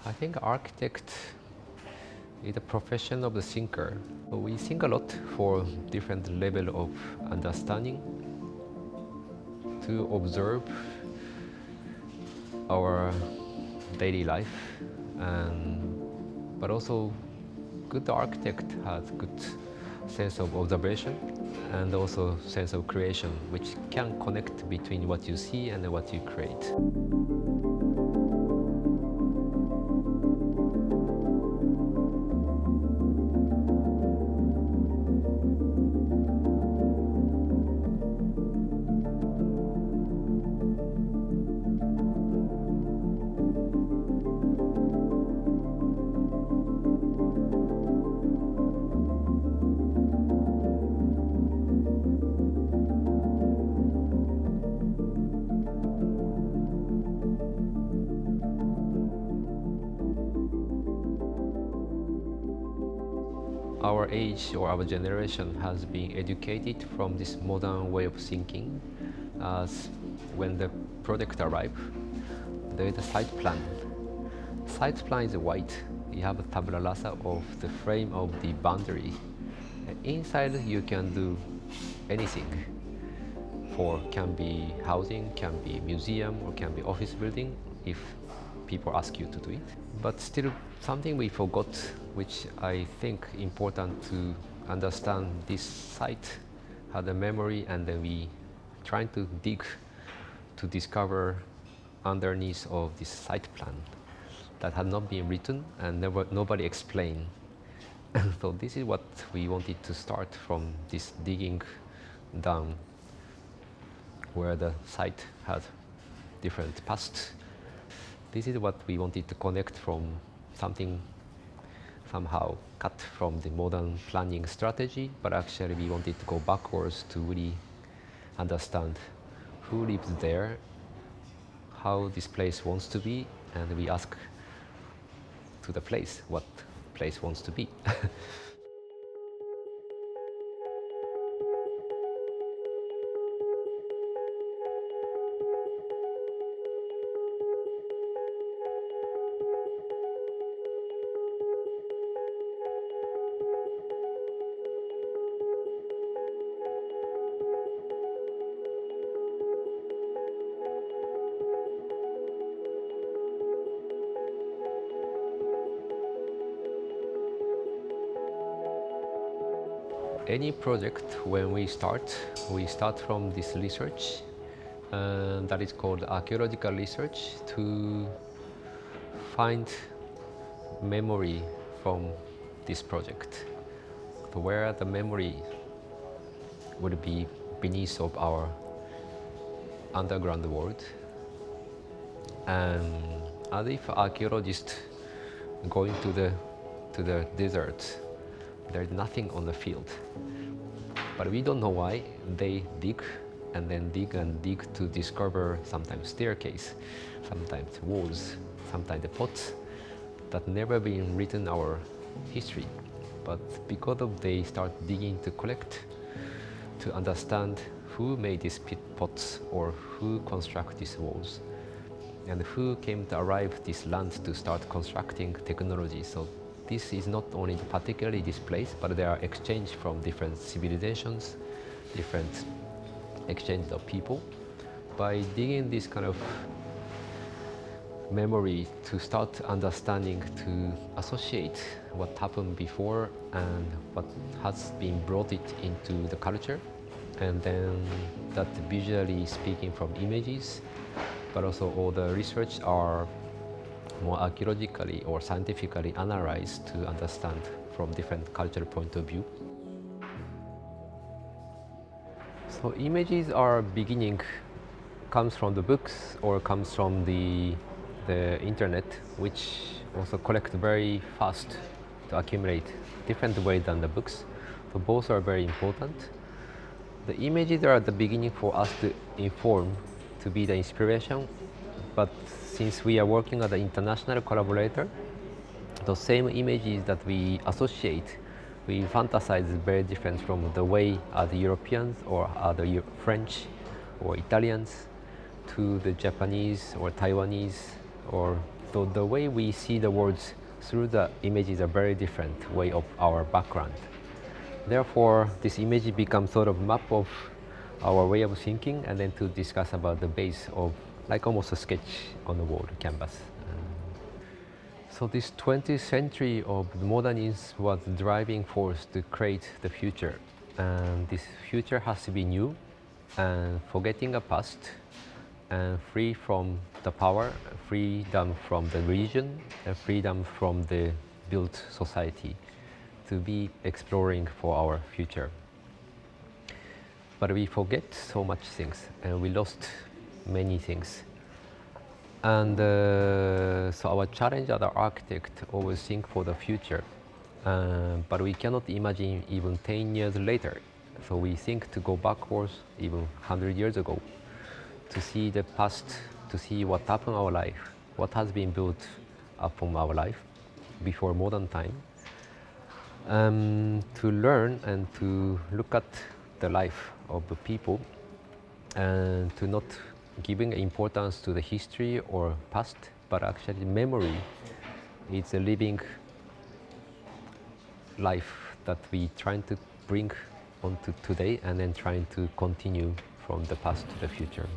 I think architect is the profession of the thinker. We think a lot for different level of understanding to observe our daily life, but also good architect has good sense of observation and also sense of creation, which can connect between what you see and what you create. Our age or our generation has been educated from this modern way of thinking, as when the project arrives, there is a site plan. Site plan is white. You have a tabula rasa of the frame of the boundary. Inside you can do anything. Can be housing, can be museum, or can be office building if people ask you to do it. But still something we forgot, which I think important to understand this site, had a memory, and then we trying to dig to discover underneath of this site plan that had not been written and nobody explained. So this is what we wanted to start from, this digging down where the site had different past. This is what we wanted to connect from something somehow cut from the modern planning strategy, but actually we wanted to go backwards to really understand who lives there, how this place wants to be, and we ask to the place what place wants to be. Any project, when we start from this research, that is called archaeological research, to find memory from this project, to where the memory would be beneath of our underground world. And as if archaeologists going to the desert, there is nothing on the field. But we don't know why they dig and then dig and dig to discover sometimes staircase, sometimes walls, sometimes the pots that never been written our history. But because of they start digging to collect, to understand who made these pots or who construct these walls and who came to arrive this land to start constructing technology. So this is not only particularly this place, but there are exchange from different civilizations, different exchange of people. By digging this kind of memory to start understanding, to associate what happened before and what has been brought it into the culture, and then that visually speaking from images, but also all the research are more archaeologically or scientifically analyzed to understand from different cultural point of view. So images are beginning, comes from the books or comes from the internet, which also collect very fast to accumulate different way than the books. So both are very important. The images are at the beginning for us to inform, to be the inspiration. But since we are working as an international collaborator, the same images that we associate, we fantasize very different from the way other Europeans or other French or Italians to the Japanese or Taiwanese or So the way we see the words through the image is a very different way of our background. Therefore, this image becomes sort of map of our way of thinking, and then to discuss about the base of like almost a sketch on the wall canvas. So this 20th century of modernism was the driving force to create the future. And this future has to be new and forgetting the past and free from the power, freedom from the religion, and freedom from the built society to be exploring for our future. But we forget so much things and we lost many things. And so our challenge as an architect always think for the future, but we cannot imagine even 10 years later. So we think to go backwards even 100 years ago, to see the past, to see what happened in our life, what has been built up from our life before modern time, to learn and to look at the life of the people and to not giving importance to the history or past, but actually memory is a living life that we trying to bring onto today and then trying to continue from the past to the future.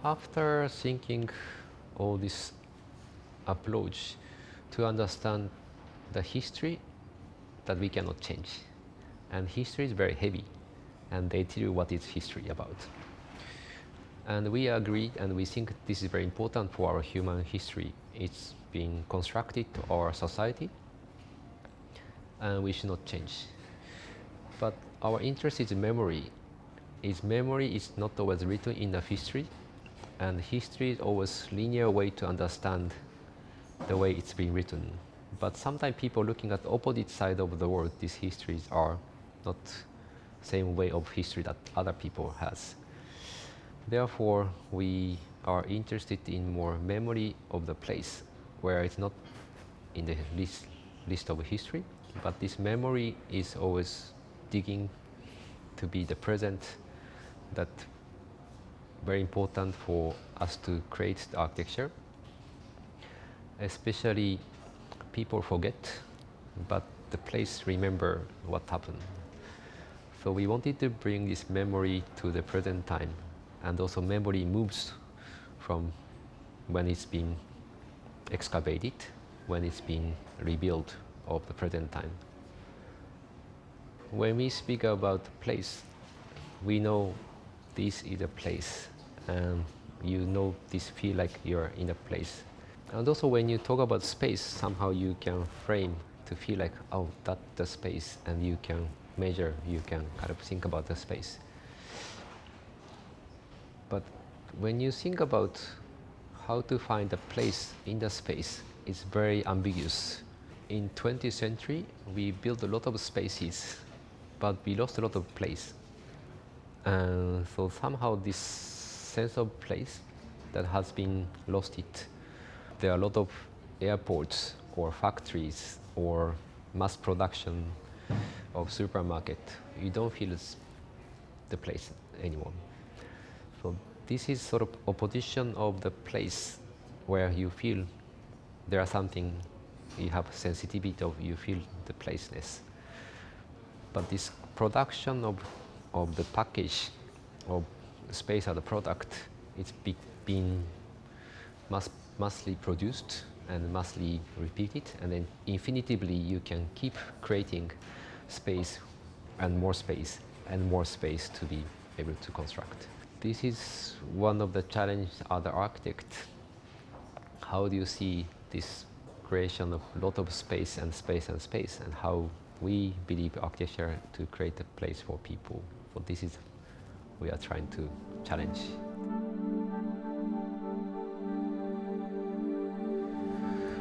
After thinking all this approach to understand the history that we cannot change, and history is very heavy, and they tell you what is history about. And we agree and we think this is very important for our human history. It's been constructed to our society and we should not change. But our interest is memory. Memory is not always written in the history, and history is always linear way to understand the way it's been written. But sometimes people looking at the opposite side of the world, these histories are not same way of history that other people has. Therefore, we are interested in more memory of the place, where it's not in the list of history, but this memory is always digging to be the present. That very important for us to create the architecture. Especially people forget, but the place remember what happened. So we wanted to bring this memory to the present time, and also memory moves from when it's been excavated, when it's been rebuilt of the present time. When we speak about place, we know this is a place, and you know this feel like you're in a place. And also when you talk about space, somehow you can frame to feel like, oh, that's the space, and you can measure, you can kind of think about the space. But when you think about how to find a place in the space, it's very ambiguous. In 20th century, we built a lot of spaces, but we lost a lot of place. And so somehow this sense of place that has been lost it. There are a lot of airports or factories or mass production of supermarket. You don't feel the place anymore. So this is sort of opposition of the place where you feel there are something, you have sensitivity of, you feel the placeness. But this production of the package of space as a product, it's been massively produced and massively repeated, and then infinitively you can keep creating space and more space and more space to be able to construct. This is one of the challenges as an architect. How do you see this creation of a lot of space and space and space, and how we believe architecture to create a place for people? So this is we are trying to challenge.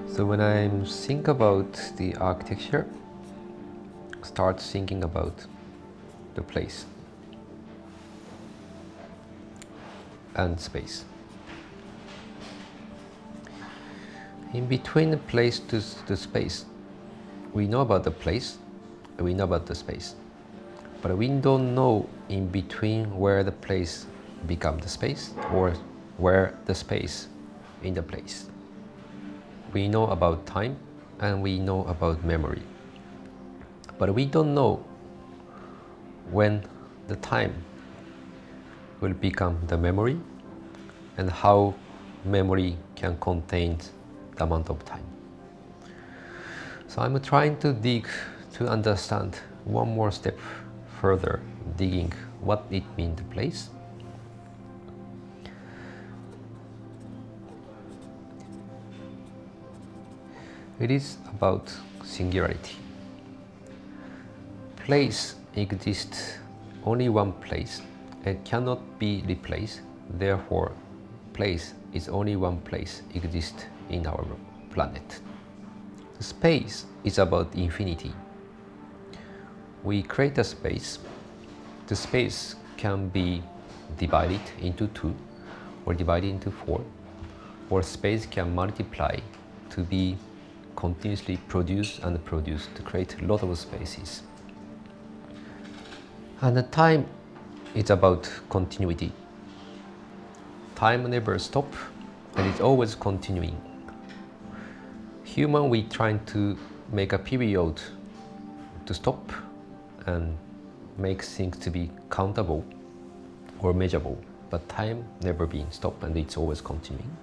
So when I think about the architecture, start thinking about the place and space. In between the place to the space, we know about the place, we know about the space, but we don't know in between where the place becomes the space, or where the space in the place. We know about time and we know about memory, but we don't know when the time will become the memory and how memory can contain the amount of time. So I'm trying to dig to understand one more step further, digging what it means to place. It is about singularity. Place exists only one place. It cannot be replaced. Therefore, place is only one place exists in our planet. Space is about infinity. We create a space. The space can be divided into 2 or divided into 4, or space can multiply to be continuously produced and produced to create a lot of spaces. And the time is about continuity. Time never stops and it's always continuing. Human, we trying to make a period to stop and make things to be countable or measurable, but time never being stopped and it's always continuing.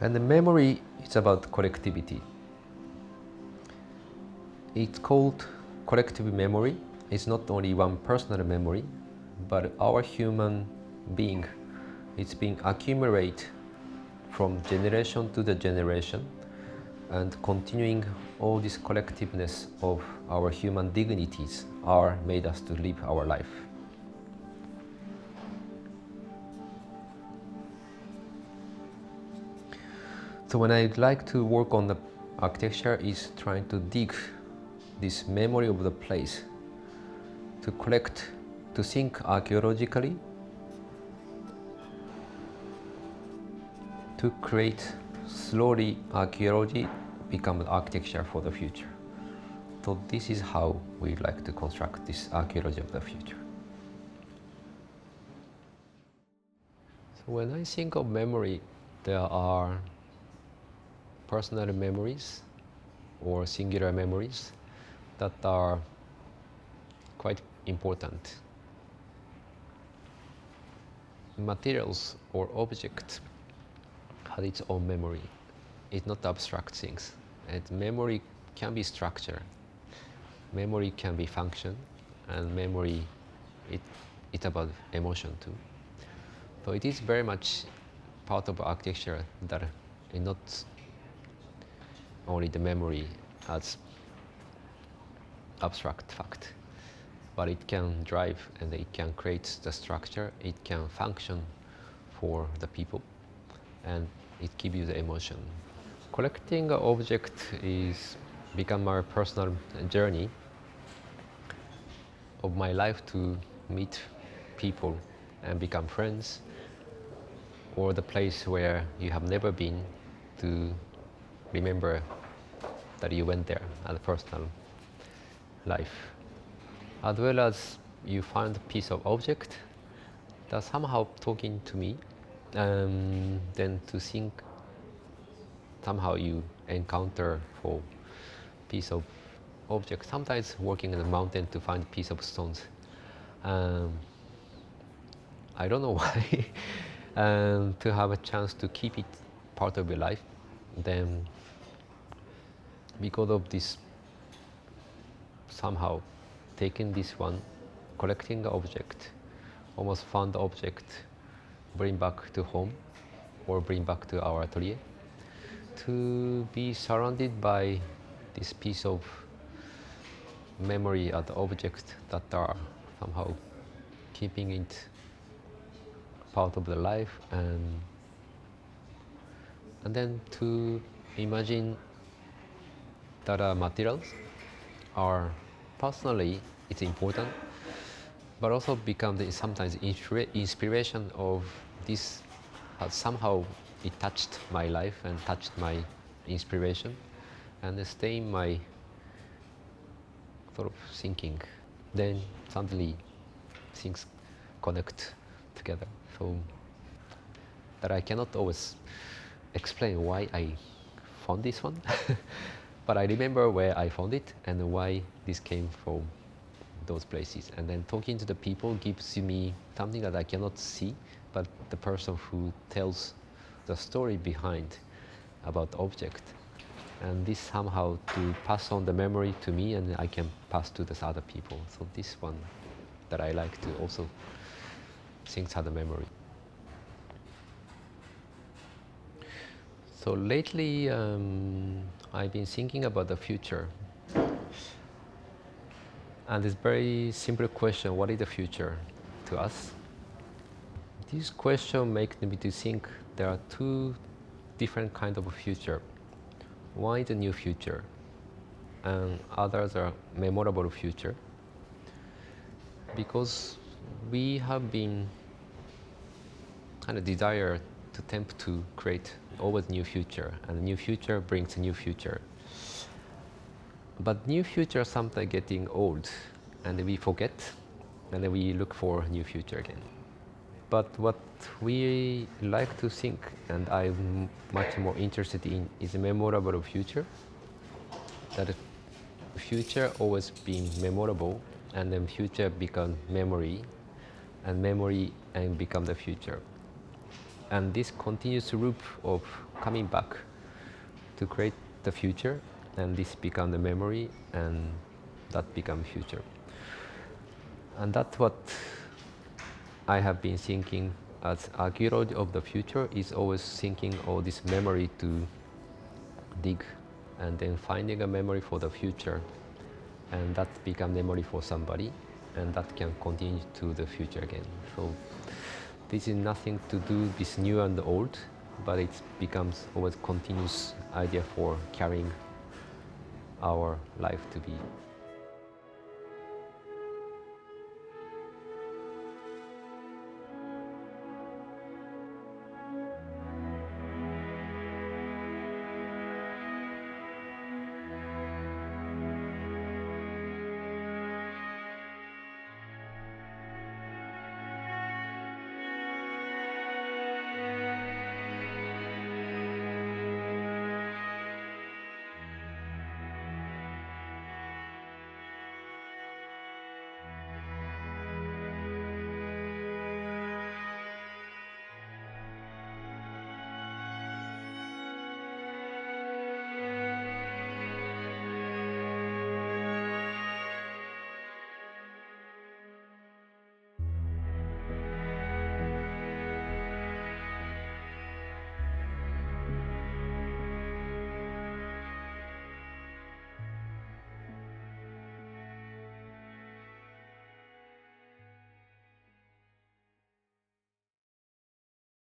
And the memory is about collectivity. It's called collective memory. It's not only one personal memory, but our human being, it's being accumulated from generation to the generation and continuing all this collectiveness of our human dignities are made us to live our life. So when I like to work on the architecture is trying to dig this memory of the place, to collect, to think archaeologically, to create slowly archaeology become architecture for the future. So this is how we like to construct this archaeology of the future. So when I think of memory, there are personal memories or singular memories that are quite important. Materials or object has its own memory. It's not abstract things. And memory can be structure. Memory can be function, and memory, it's about emotion too. So it is very much part of architecture that is not only the memory as abstract fact, but it can drive and it can create the structure, it can function for the people, and it gives you the emotion. Collecting an object is become my personal journey of my life to meet people and become friends, or the place where you have never been to remember that you went there as a personal life. As well as you find a piece of object that's somehow talking to me, and then to think somehow you encounter for piece of object, sometimes walking in the mountain to find a piece of stones. I don't know why. And to have a chance to keep it part of your life, then because of this, somehow taking this one, collecting the object, almost found the object, bring back to home or bring back to our atelier, to be surrounded by this piece of memory of the object that are somehow keeping it part of the life, and then to imagine that materials are personally it's important, but also become the sometimes inspiration of this. Somehow it touched my life and touched my inspiration, and stay in my lot of thinking. Then suddenly things connect together. So that I cannot always explain why I found this one, but I remember where I found it and why this came from those places. And then talking to the people gives me something that I cannot see, but the person who tells the story behind about the object. And this somehow to pass on the memory to me, and I can pass to the other people. So this one that I like to also things have the memory. So lately, I've been thinking about the future. And this very simple question, what is the future to us? This question makes me to think there are two different kinds of future. One is a new future, and others are memorable future. Because we have been kind of desire to attempt to create always new future, and new future brings a new future. But new future sometimes getting old, and we forget, and then we look for new future again. But what we like to think, and I'm much more interested in, is a memorable future. That the future always being memorable, and then future become memory, and memory and become the future. And this continuous loop of coming back to create the future, and this become the memory, and that become future. And that's what I have been thinking as archaeology of the future is always thinking of this memory to dig, and then finding a memory for the future, and that become memory for somebody, and that can continue to the future again. So this is nothing to do with new and old, but it becomes always continuous idea for carrying our life to be.